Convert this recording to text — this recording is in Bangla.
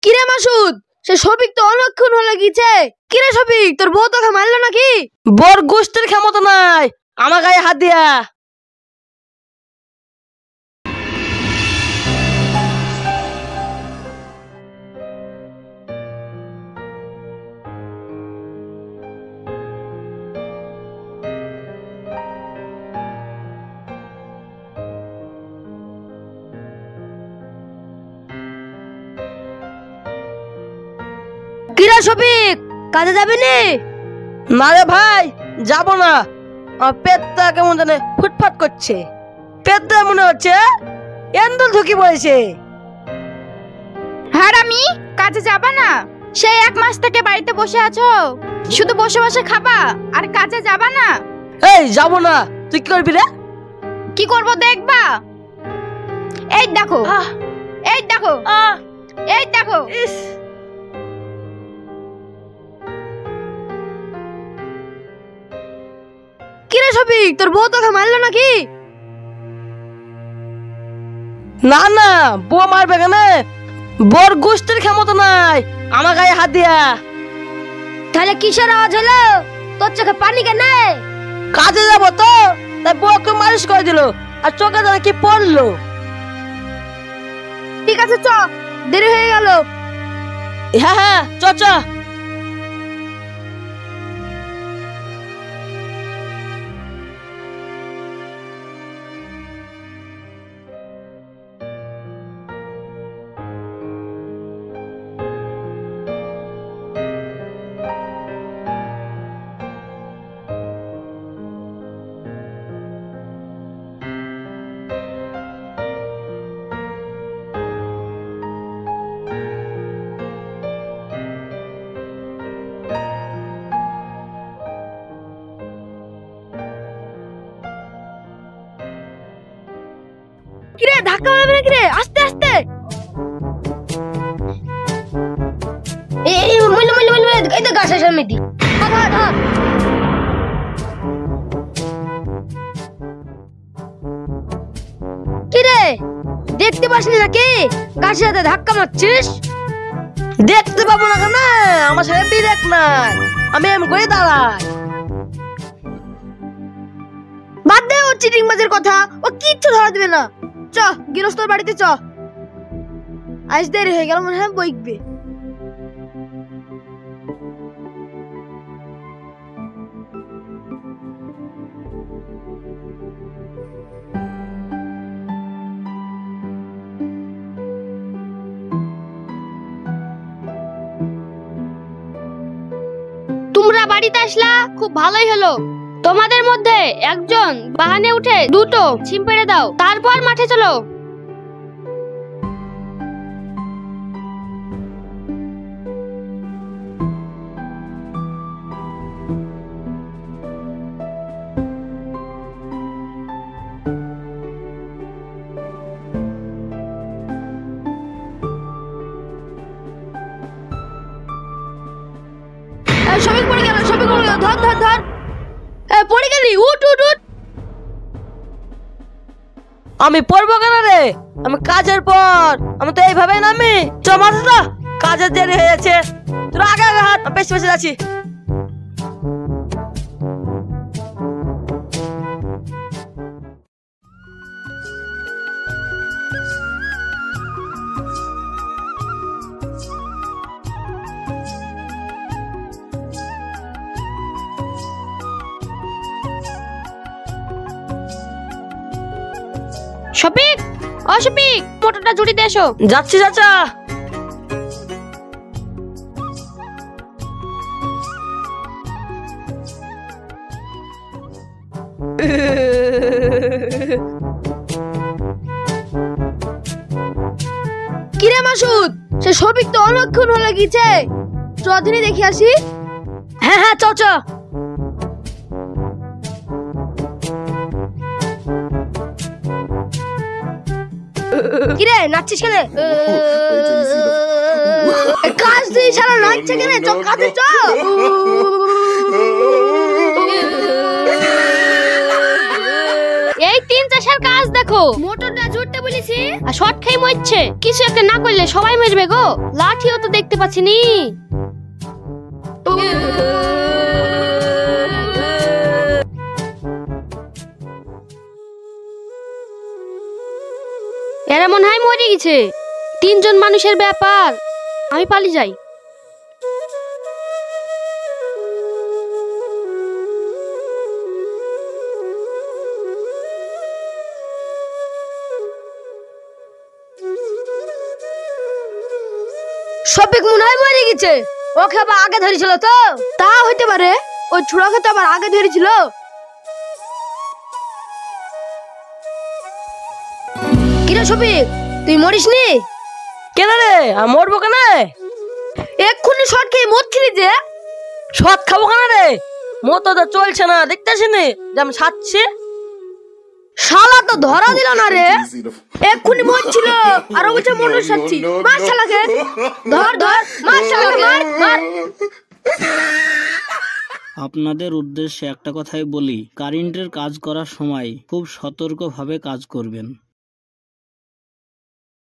কিরে মাসুদ, সে শফিক তো অনেকক্ষণ হলে গিয়েছে। কিরে শফিক, তোর বউ তোকে মারলো নাকি? বর গোষ্ঠীর ক্ষমতা নাই আমার গায়ে হাত দিয়া। কিরে শফিক, কাজে যাবি নি? না রে ভাই, যাব না। আমার পেটটা কেমন জানে ফুটফাট করছে। পেটটা মনে হচ্ছে এন্দুল ঢুকি পড়েছে। হারামি, কাজে যাবা না? সেই 1 মাস থেকে বাড়িতে বসে আছো, শুধু বসে বসে খাবা আর কাজে যাবা না? এই যাব না। তুই কি করবি রে? কি করব দেখবা? এই দেখো, এই দেখো, এই দেখো। কিরে শফিক, তোর বউ তোকে মারলো নাকি? না না, বউ মারবে কেন? বর গোষ্ঠীর ক্ষমতা নাই আমার গায়ে হাত দিয়া। তাহলে কিসের আওয়াজ হলো? তোর চোখে পানি কেন? কাজে যাবো তো, তাই বউকে মালিশ করে দিল আর চোখে জানে কি পড়লো। ঠিক আছে, চ, দেরি হয়ে গেল। হ্যাঁ হ্যাঁ, চ চ। কিরে, ধাক্কা মারবে নাকি রে? আস্তে আস্তে। এই মইল মইল মইল, এই তো গাছের সামনে দি। কিরে, দেখতে পাসনি নাকি গাছের সাথে ধাক্কা মারছিস? দেখতে পাবো না কেন? আমার সাথে বিরেক নাই, আমি এম করে দাঁড়াই। বাদ দে ও চিটিং বাজের কথা, ও কিচ্ছু ধরা দিবে না। চ, গৃহস্থর বাড়িতে চ। আজ দেরি হয়ে গেল, মনে হয় বইকবে। তোমরা বাড়িতে আসলা, খুব ভালোই হলো। তোমাদের মধ্যে একজন বাহানে উঠে 2টো ছিম পেড়ে দাও, তারপর মাঠে চলো। শফিক পড়ে গেল, শফিক পড়ে গেল, ধর ধর ধর। পড়ে গেলি, উঠ উঠ উঠ। আমি পড়বো কেন রে? আমি কাজের পর আমি তো এইভাবে নামি। চ মাথা তো, কাজের দেরি হয়ে যাচ্ছে। তোর আগে আগে হাত, বেশি বেশি যাচ্ছি। শফিক, ও শফিক, মোটরটা জুড়ি দিয়ে এসো। যাচ্ছি চাচা। কিরে মাসুদ, সে শফিক তো অনেকক্ষণ হলে গিয়েছে। চৌধুরী দেখি আসি। হ্যাঁ হ্যাঁ, চ চ। কিরে, নাচছিস কেন? কাজ তুই সারা নাচছে কেন? চ, কাজে চ। এই 3 চাষার কাজ দেখো। মোটরটা জুড়তে বলেছি আর শর্ট খেয়ে মরছে। কিছু একটা না করলে সবাই মরবে গো। লাঠিও তো দেখতে পাচ্ছি নি। এরা মনে হয় মরে গেছে। 3 জন মানুষের ব্যাপার, আমি পালিয়ে যাই। শফিক মনে হয় মরে গেছে। ওকে আবার আগে ধরেছিল তো? তা হইতে পারে, ওই ছোড়াকে তো আবার আগে ধরেছিল। কিরে শফিক, তুই মরিস নি? কেন রে, আমি মরবো কেন? এক্ষুনি শর্ট খেয়ে মরছিলি যে। সৎ খাবো কেন রে? মতো তো চলছে না, দেখতেছি নি যে আমি ছাড়ছি। শালা তো ধরা দিল না রে। এক্ষুনি মরছিল আর ও বলছে মনে সাচ্ছি। মার শালাকে, ধর ধর, মার শালাকে, মার মার। আপনাদের উদ্দেশ্যে একটা কথাই বলি, কারেন্টের কাজ করার সময় খুব সতর্কভাবে কাজ করবেন।